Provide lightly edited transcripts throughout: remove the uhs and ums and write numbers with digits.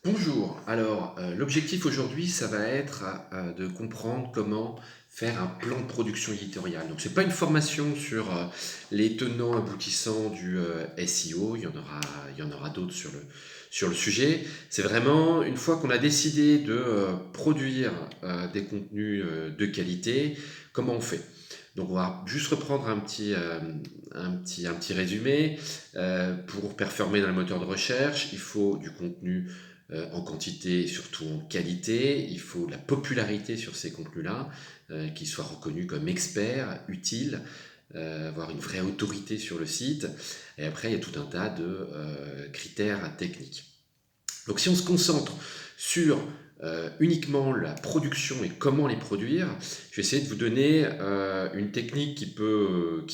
Bonjour. Alors, l'objectif aujourd'hui, ça va être, de comprendre comment faire un plan de production éditoriale. Donc c'est pas une formation sur, les tenants aboutissants du, SEO, il y en aura d'autres sur le sujet. C'est vraiment une fois qu'on a décidé de, produire, des contenus, de qualité, comment on fait? Donc on va juste reprendre un petit résumé. Pour performer dans le moteur de recherche, il faut du contenu en quantité et surtout en qualité. Il faut de la popularité sur ces contenus-là, qu'ils soient reconnus comme experts, utiles, avoir une vraie autorité sur le site. Et après, il y a tout un tas de critères techniques. Donc si on se concentre sur uniquement la production et comment les produire, je vais essayer de vous donner une technique qui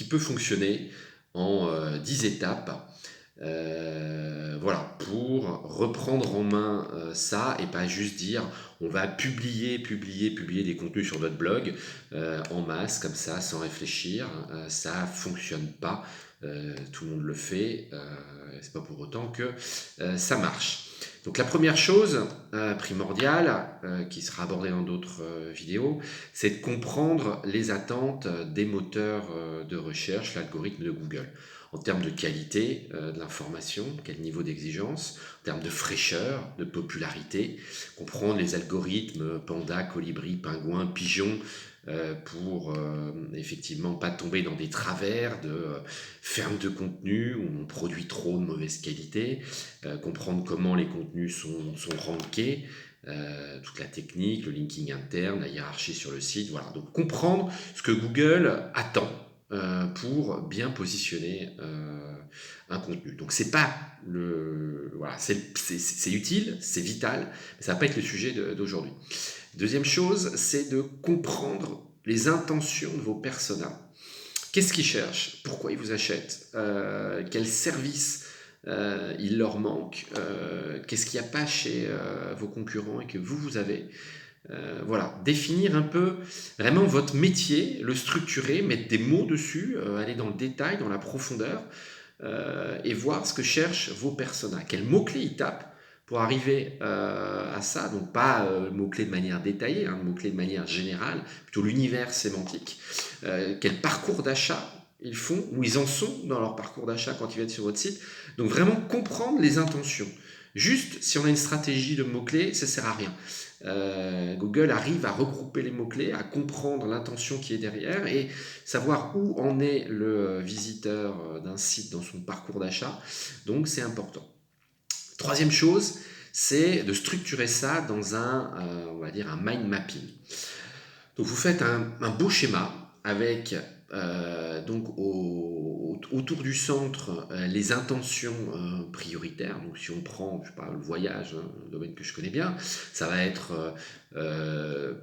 peut fonctionner en 10 étapes. Voilà, pour reprendre en main ça et pas juste dire on va publier des contenus sur notre blog en masse comme ça sans réfléchir. Ça fonctionne pas. Tout le monde le fait. C'est pas pour autant que ça marche. Donc la première chose primordiale, qui sera abordée dans d'autres vidéos, c'est de comprendre les attentes des moteurs de recherche, l'algorithme de Google. En termes de qualité de l'information, quel niveau d'exigence, en termes de fraîcheur, de popularité, comprendre les algorithmes Panda, Colibri, Pingouin, Pigeon, pour effectivement pas tomber dans des travers de ferme de contenu où on produit trop de mauvaise qualité, comprendre comment les contenus sont rankés, toute la technique, le linking interne, la hiérarchie sur le site, voilà. Donc comprendre ce que Google attend pour bien positionner un contenu. Donc c'est pas le voilà, c'est utile, c'est vital, mais ça va pas être le sujet d'aujourd'hui. Deuxième chose, c'est de comprendre les intentions de vos personas. Qu'est-ce qu'ils cherchent? Pourquoi ils vous achètent? Quel service il leur manque? Qu'est-ce qu'il n'y a pas chez vos concurrents et que vous avez? Voilà, définir un peu vraiment votre métier, le structurer, mettre des mots dessus, aller dans le détail, dans la profondeur, et voir ce que cherchent vos personas. Quels mots-clés ils tapent pour arriver à ça. Donc pas mots-clés de manière détaillée, hein, mots-clés de manière générale, plutôt l'univers sémantique. Quel parcours d'achat ils font, où ils en sont dans leur parcours d'achat quand ils viennent sur votre site. Donc vraiment comprendre les intentions. Juste, si on a une stratégie de mots-clés, ça ne sert à rien. Google arrive à regrouper les mots-clés, à comprendre l'intention qui est derrière et savoir où en est le visiteur d'un site dans son parcours d'achat. Donc c'est important. Troisième chose, c'est de structurer ça dans on va dire un mind mapping. Donc vous faites un beau schéma avec donc autour du centre les intentions prioritaires. Donc si on prend, je sais pas, le voyage, hein, un domaine que je connais bien, ça va être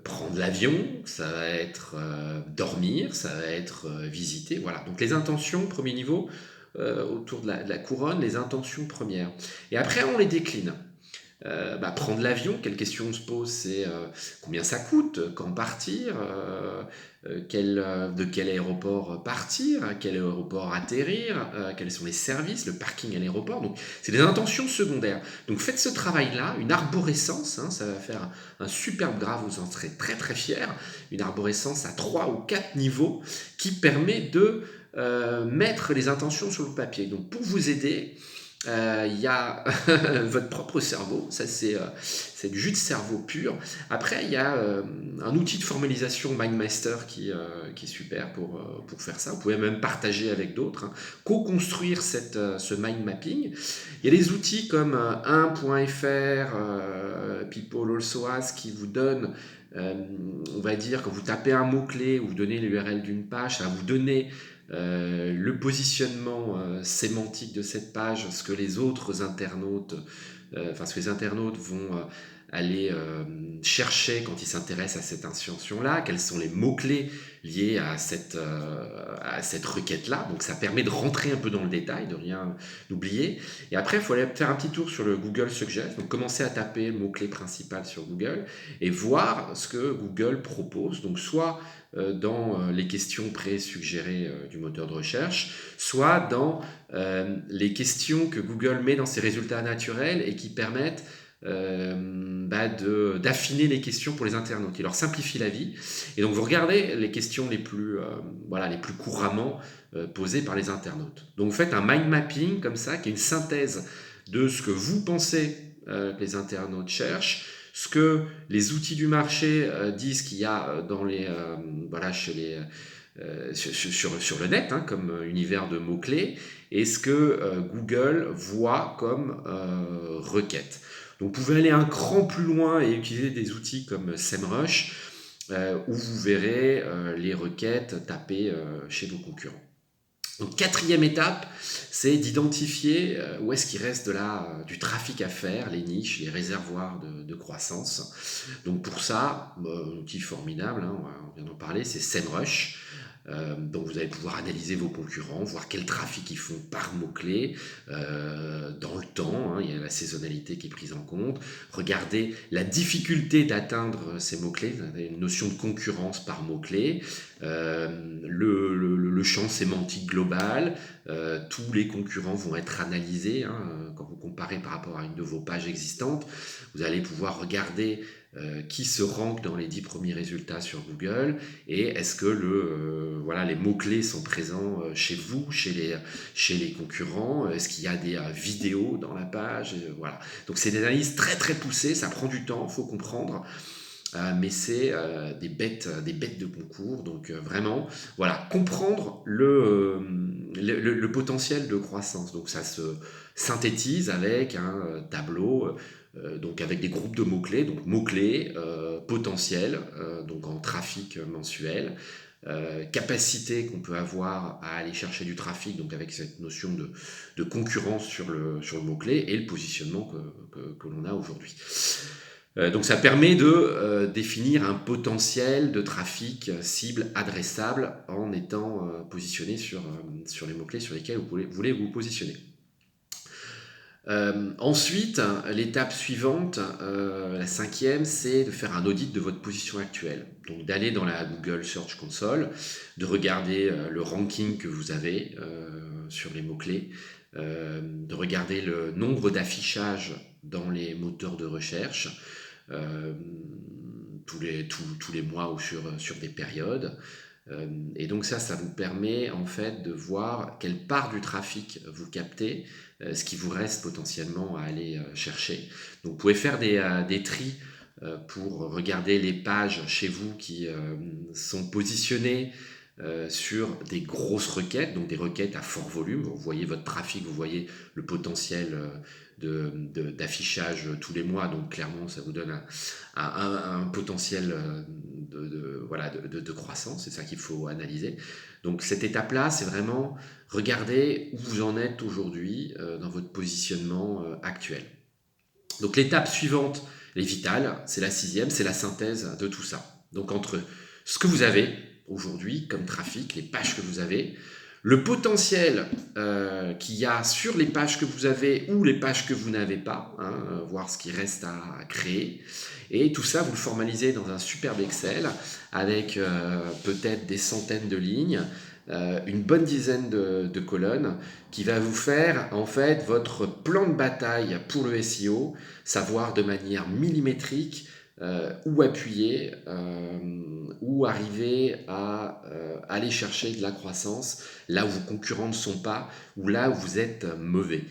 prendre l'avion, ça va être dormir, ça va être visiter. Voilà. Donc les intentions, premier niveau, autour de la couronne, les intentions premières. Et après on les décline. Prendre l'avion, quelle question on se pose? C'est combien ça coûte, quand partir, de quel aéroport partir, à quel aéroport atterrir, quels sont les services, le parking à l'aéroport. Donc, c'est des intentions secondaires. Donc, faites ce travail-là, une arborescence, hein, ça va faire un superbe graphe, vous en serez très très fiers, une arborescence à 3 ou 4 niveaux qui permet de mettre les intentions sur le papier. Donc, pour vous aider, il y a votre propre cerveau, ça c'est du jus de cerveau pur. Après, il y a un outil de formalisation MindMaster qui est super pour faire ça. Vous pouvez même partager avec d'autres, hein. Co-construire ce mind mapping. Il y a des outils comme 1.fr, People Also Ask, qui vous donnent, on va dire, quand vous tapez un mot-clé ou vous donnez l'URL d'une page, ça va vous donner le positionnement sémantique de cette page, ce que les autres internautes, ce que les internautes vont aller chercher quand ils s'intéressent à cette intention-là, quels sont les mots-clés liés à cette requête-là. Donc ça permet de rentrer un peu dans le détail, de rien oublier. Et après, il faut aller faire un petit tour sur le Google Suggest, donc commencer à taper le mot-clé principal sur Google et voir ce que Google propose. Donc soit dans les questions pré-suggérées du moteur de recherche, soit dans les questions que Google met dans ses résultats naturels et qui permettent d'affiner les questions pour les internautes. Il leur simplifie la vie. Et donc vous regardez les questions les plus, les plus couramment posées par les internautes. Donc vous faites un mind mapping comme ça, qui est une synthèse de ce que vous pensez que les internautes cherchent, ce que les outils du marché disent qu'il y a chez les, sur le net, hein, comme univers de mots-clés, et ce que Google voit comme requête. Donc vous pouvez aller un cran plus loin et utiliser des outils comme SEMrush, où vous verrez les requêtes tapées chez vos concurrents. Donc quatrième étape, c'est d'identifier où est-ce qu'il reste du trafic à faire, les niches, les réservoirs de croissance. Donc pour ça, un outil formidable, hein, on vient d'en parler, c'est SEMrush. Donc vous allez pouvoir analyser vos concurrents, voir quel trafic ils font par mot-clé dans le temps, hein, il y a la saisonnalité qui est prise en compte, regardez la difficulté d'atteindre ces mots-clés, vous avez une notion de concurrence par mot-clé, le champ sémantique global, tous les concurrents vont être analysés, hein, quand vous comparez par rapport à une de vos pages existantes, vous allez pouvoir regarder qui se rank dans les 10 premiers résultats sur Google et est-ce que les mots-clés sont présents chez vous, chez les concurrents, est-ce qu'il y a des vidéos dans la page, voilà. Donc c'est des analyses très très poussées, ça prend du temps, il faut comprendre. Mais c'est des bêtes de concours, donc vraiment, voilà, comprendre le potentiel de croissance. Donc ça se synthétise avec un tableau, donc avec des groupes de mots-clés, donc mots-clés, potentiel, donc en trafic mensuel, capacité qu'on peut avoir à aller chercher du trafic, donc avec cette notion de concurrence sur le mot-clé, et le positionnement que l'on a aujourd'hui. Donc ça permet de définir un potentiel de trafic cible adressable en étant positionné sur les mots-clés sur lesquels vous voulez vous positionner. Ensuite, l'étape suivante, la cinquième, c'est de faire un audit de votre position actuelle. Donc d'aller dans la Google Search Console, de regarder le ranking que vous avez sur les mots-clés, de regarder le nombre d'affichages dans les moteurs de recherche, tous les mois ou sur des périodes. Et donc ça vous permet en fait de voir quelle part du trafic vous captez, ce qui vous reste potentiellement à aller chercher. Donc vous pouvez faire des tris pour regarder les pages chez vous qui sont positionnées sur des grosses requêtes, donc des requêtes à fort volume. Vous voyez votre trafic, vous voyez le potentiel d'affichage tous les mois, donc clairement ça vous donne un potentiel de croissance, c'est ça qu'il faut analyser. Donc cette étape-là, c'est vraiment regarder où vous en êtes aujourd'hui dans votre positionnement actuel. Donc l'étape suivante, elle est vitale, c'est la sixième, c'est la synthèse de tout ça. Donc entre ce que vous avez aujourd'hui comme trafic, les pages que vous avez, le potentiel qu'il y a sur les pages que vous avez ou les pages que vous n'avez pas, hein, voir ce qui reste à créer. Et tout ça, vous le formalisez dans un superbe Excel avec peut-être des centaines de lignes, une bonne dizaine de colonnes qui va vous faire en fait votre plan de bataille pour le SEO, savoir de manière millimétrique où appuyer, où arriver à aller chercher de la croissance là où vos concurrents ne sont pas ou là où vous êtes mauvais.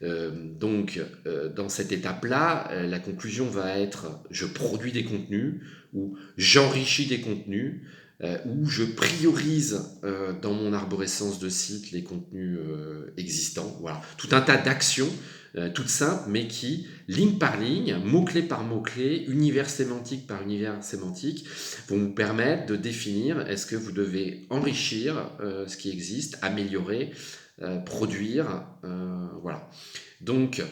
Dans cette étape-là, la conclusion va être je produis des contenus ou j'enrichis des contenus ou je priorise dans mon arborescence de sites les contenus existants. Voilà, tout un tas d'actions toutes simples, mais qui, ligne par ligne, mot-clé par mot-clé, univers sémantique par univers sémantique, vont vous permettre de définir est-ce que vous devez enrichir ce qui existe, améliorer, produire, voilà. Donc,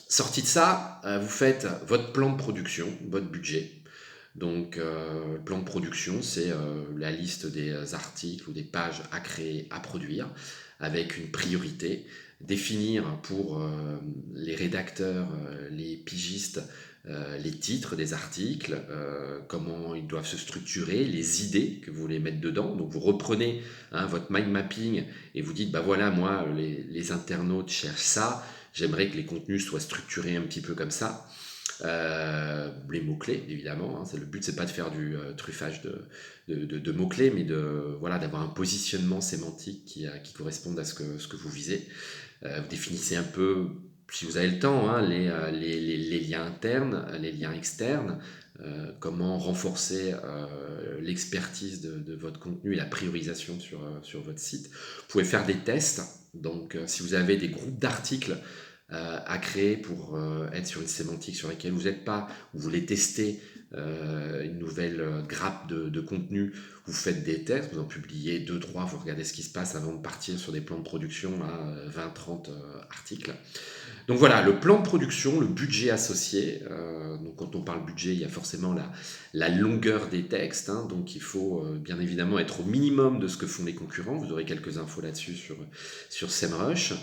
sorti de ça, vous faites votre plan de production, votre budget. Donc, le plan de production, c'est la liste des articles ou des pages à créer, à produire, avec une priorité. Définir pour les rédacteurs, les pigistes, les titres des articles, comment ils doivent se structurer, les idées que vous voulez mettre dedans. Donc, vous reprenez votre mind mapping et vous dites, bah voilà, moi, les internautes cherchent ça, j'aimerais que les contenus soient structurés un petit peu comme ça. Les mots-clés, évidemment, hein. Le but, c'est pas de faire du truffage de mots-clés, mais voilà, d'avoir un positionnement sémantique qui corresponde à ce que vous visez. Vous définissez un peu, si vous avez le temps, hein, les liens internes, les liens externes, comment renforcer l'expertise de votre contenu et la priorisation sur votre site. Vous pouvez faire des tests. Donc, si vous avez des groupes d'articles à créer pour être sur une sémantique sur laquelle vous n'êtes pas, ou vous voulez tester une nouvelle grappe de contenu, vous faites des tests, vous en publiez 2-3, vous regardez ce qui se passe avant de partir sur des plans de production à 20-30 articles. Donc voilà, le plan de production, le budget associé. Donc quand on parle budget, il y a forcément la longueur des textes, hein. Donc il faut bien évidemment être au minimum de ce que font les concurrents. Vous aurez quelques infos là-dessus sur SEMrush.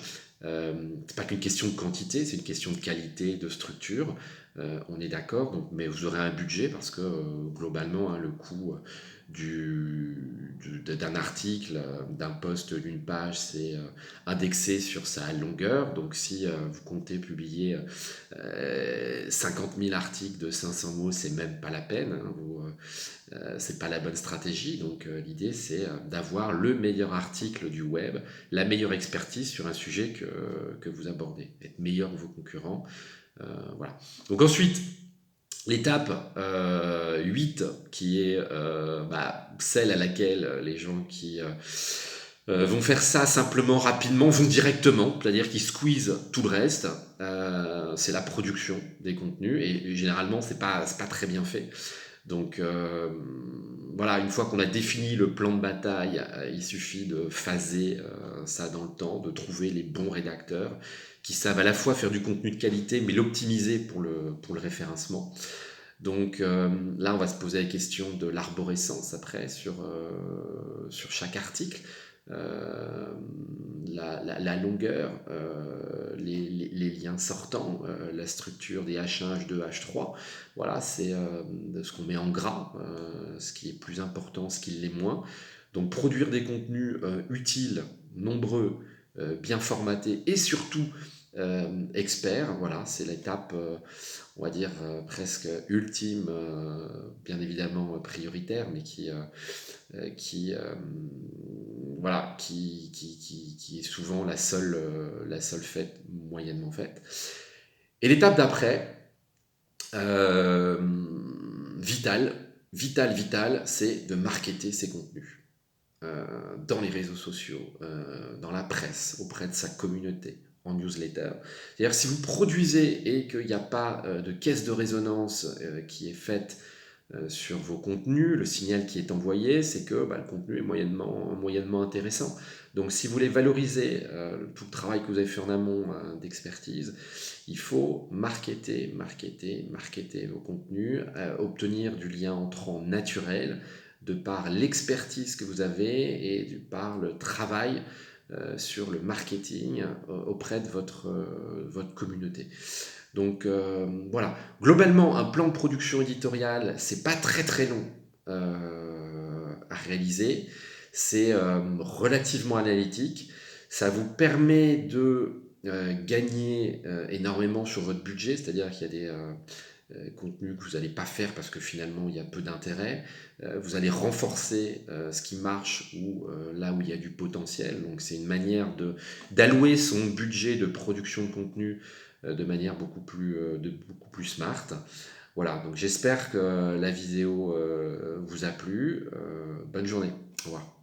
C'est pas qu'une question de quantité, c'est une question de qualité, de structure. On est d'accord, mais vous aurez un budget parce que globalement, hein, le coût d'un article, d'un post d'une page, c'est indexé sur sa longueur. Donc si vous comptez publier 50 000 articles de 500 mots, c'est même pas la peine, hein. C'est pas la bonne stratégie. Donc l'idée, c'est d'avoir le meilleur article du web, la meilleure expertise sur un sujet que vous abordez, être meilleur que vos concurrents. Voilà. Donc ensuite, l'étape 8, qui est celle à laquelle les gens qui vont faire ça simplement, rapidement, vont directement, c'est-à-dire qu'ils squeezent tout le reste. C'est la production des contenus, et généralement, c'est pas très bien fait. Donc voilà, une fois qu'on a défini le plan de bataille, il suffit de phaser ça dans le temps, de trouver les bons rédacteurs qui savent à la fois faire du contenu de qualité, mais l'optimiser pour le référencement. Donc là, on va se poser la question de l'arborescence après sur chaque article. La longueur, les liens sortants, la structure des H1, H2, H3. Voilà, c'est ce qu'on met en gras, ce qui est plus important, ce qui l'est moins. Donc produire des contenus utiles, nombreux, bien formatés et surtout experts. Voilà, c'est l'étape, on va dire, presque ultime, bien évidemment prioritaire, mais voilà, qui est souvent la seule faite, moyennement faite. Et l'étape d'après, vital, c'est de marketer ses contenus dans les réseaux sociaux, dans la presse, auprès de sa communauté, en newsletter. C'est-à-dire, si vous produisez et qu'il n'y a pas de caisse de résonance qui est faite sur vos contenus, le signal qui est envoyé, c'est que le contenu est moyennement intéressant. Donc si vous voulez valoriser tout le travail que vous avez fait en amont d'expertise, il faut marketer vos contenus, obtenir du lien entrant naturel, de par l'expertise que vous avez et de par le travail sur le marketing auprès de votre communauté. Donc voilà, globalement, un plan de production éditoriale, c'est pas très très long à réaliser, c'est relativement analytique, ça vous permet de gagner énormément sur votre budget, c'est-à-dire qu'il y a des contenus que vous n'allez pas faire parce que finalement il y a peu d'intérêt, vous allez renforcer ce qui marche ou là où il y a du potentiel, donc c'est une manière d'allouer son budget de production de contenu de manière beaucoup plus smart. Voilà, donc j'espère que la vidéo vous a plu. Bonne journée. Au revoir.